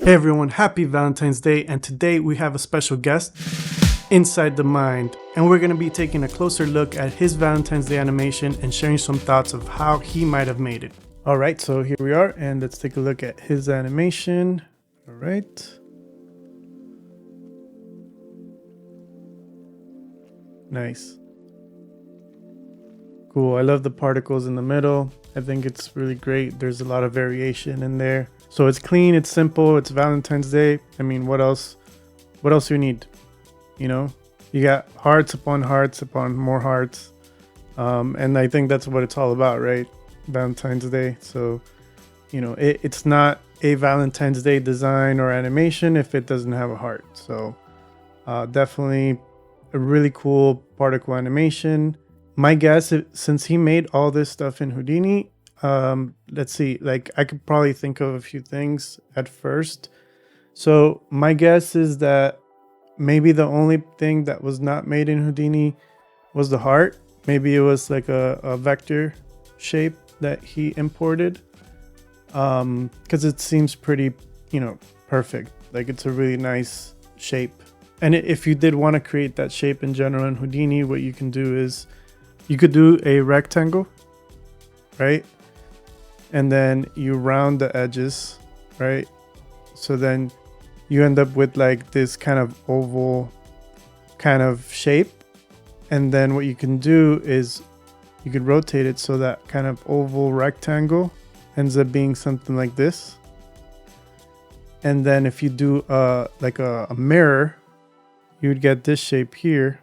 Hey everyone, happy Valentine's Day, and today we have a special guest, Inside the Mind, and we're going to be taking a closer look at his Valentine's Day animation and sharing some thoughts of how he might have made it. Alright, so here we are, and let's take a look at his animation. Alright. Nice. Cool, I love the particles in the middle. I think it's really great. There's a lot of variation in there. So it's clean, it's simple, it's Valentine's Day. I mean, what else you need? You know, you got hearts upon more hearts. And I think that's what it's all about, right? Valentine's Day. So, you know, it's not a Valentine's Day design or animation if it doesn't have a heart. So definitely a really cool particle animation. My guess, since he made all this stuff in Houdini, let's see, like I could probably think of a few things at first. So my guess is that maybe the only thing that was not made in Houdini was the heart. Maybe it was like a vector shape that he imported, because it seems pretty, perfect. Like it's a really nice shape. And if you did want to create that shape in general in Houdini, what you can do is you could do a rectangle, right? And then you round the edges, right? So then you end up with like this kind of oval kind of shape. And then what you can do is you could rotate it so that kind of oval rectangle ends up being something like this. And then if you do like a mirror, you would get this shape here.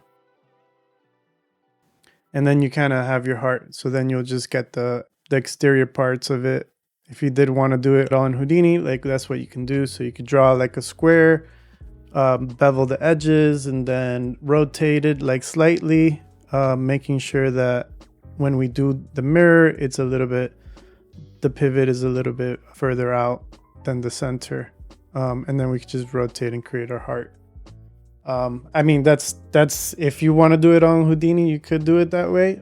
And then you kind of have your heart. So then you'll just get the exterior parts of it. If you did want to do it all in Houdini, like that's what you can do. So you could draw like a square, bevel the edges, and then rotate it like slightly, making sure that when we do the mirror, the pivot is a little bit further out than the center. And then we could just rotate and create our heart. I mean, that's if you want to do it on Houdini, you could do it that way.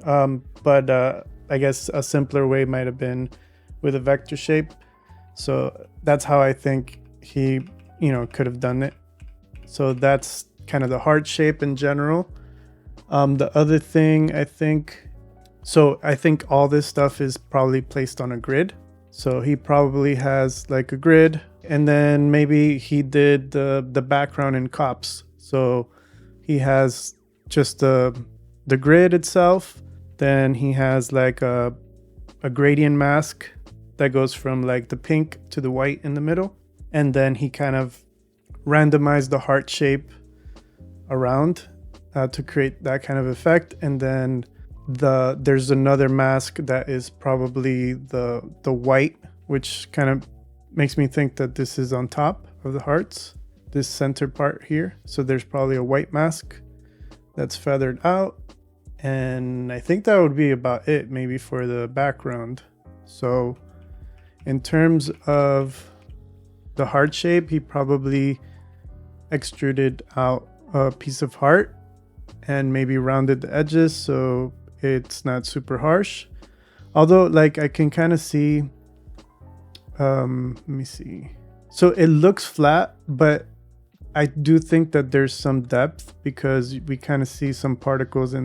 But I guess a simpler way might have been with a vector shape. So that's how I think he, could have done it. So that's kind of the heart shape in general. The other thing I think all this stuff is probably placed on a grid. So he probably has like a grid, and then maybe he did the background in cops. So he has just the grid itself. Then he has like a gradient mask that goes from like the pink to the white in the middle. And then he kind of randomized the heart shape around to create that kind of effect. And then there's another mask that is probably the white, which kind of makes me think that this is on top of the hearts. This center part here. So there's probably a white mask that's feathered out. And I think that would be about it, maybe for the background. So in terms of the heart shape, he probably extruded out a piece of heart and maybe rounded the edges so it's not super harsh. Although like I can kind of see, let me see. So it looks flat, but I do think that there's some depth because we kind of see some particles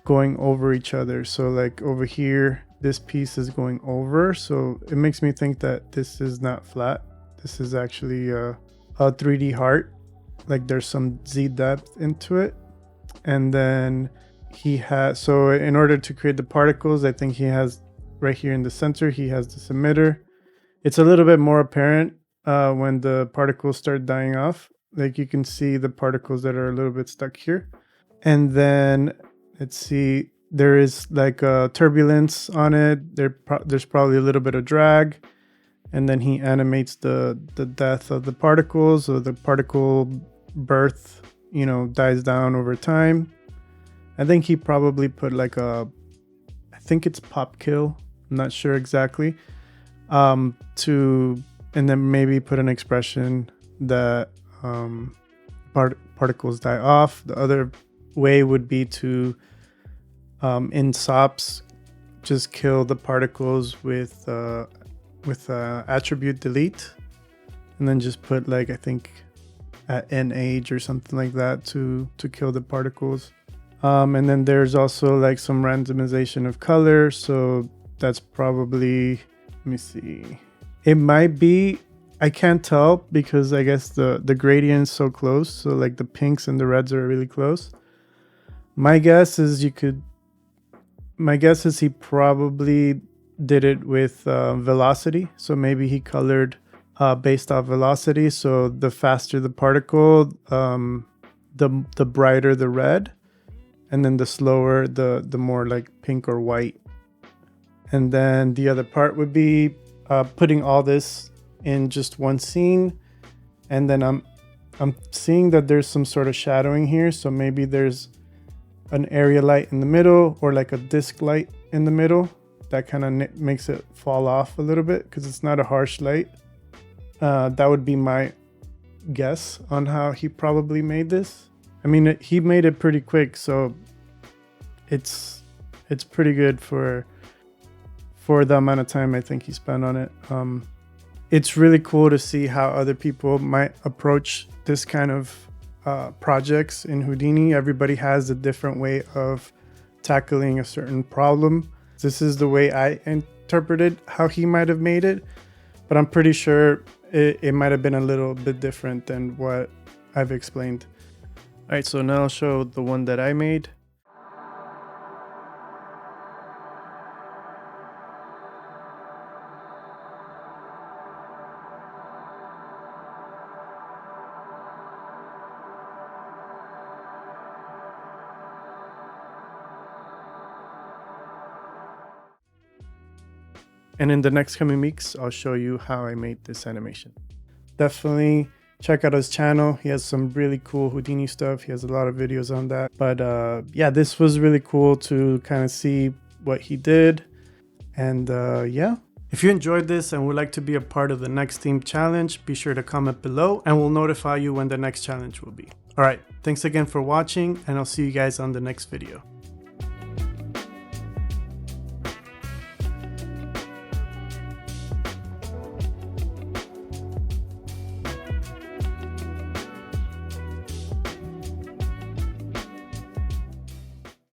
going over each other. So like over here, this piece is going over. So it makes me think that this is not flat. This is actually a 3D heart. Like there's some Z depth into it. And then so in order to create the particles, I think he has right here in the center, he has this emitter. It's a little bit more apparent when the particles start dying off. Like you can see the particles that are a little bit stuck here. And then let's see, there is like a turbulence on it. There's probably a little bit of drag. And then he animates the death of the particles, or the particle birth, dies down over time. I think he probably put like I think it's pop kill. I'm not sure exactly. And then maybe put an expression that particles die off. The other way would be to, in SOPs, just kill the particles with attribute delete. and then just put like, I think at N age or something like that to kill the particles. And then there's also like some randomization of color. So that's probably, let me see. It might be, I can't tell because I guess the gradient's so close. So like the pinks and the reds are really close. My guess is he probably did it with velocity. So maybe he colored based off velocity. So the faster the particle, the brighter the red. And then the slower, the more like pink or white. And then the other part would be putting all this in just one scene. And then I'm seeing that there's some sort of shadowing here. So maybe there's an area light in the middle or like a disc light in the middle. That kind of makes it fall off a little bit because it's not a harsh light. That would be my guess on how he probably made this. I mean, he made it pretty quick, so it's pretty good for the amount of time I think he spent on it. It's really cool to see how other people might approach this kind of projects in Houdini. Everybody has a different way of tackling a certain problem. This is the way I interpreted how he might have made it, but I'm pretty sure it might have been a little bit different than what I've explained. All right, so now I'll show the one that I made. And in the next coming weeks, I'll show you how I made this animation. Definitely check out his channel. He has some really cool Houdini stuff. He has a lot of videos on that. But yeah, this was really cool to kind of see what he did. And yeah, if you enjoyed this and would like to be a part of the next theme challenge, be sure to comment below and we'll notify you when the next challenge will be. All right, thanks again for watching and I'll see you guys on the next video.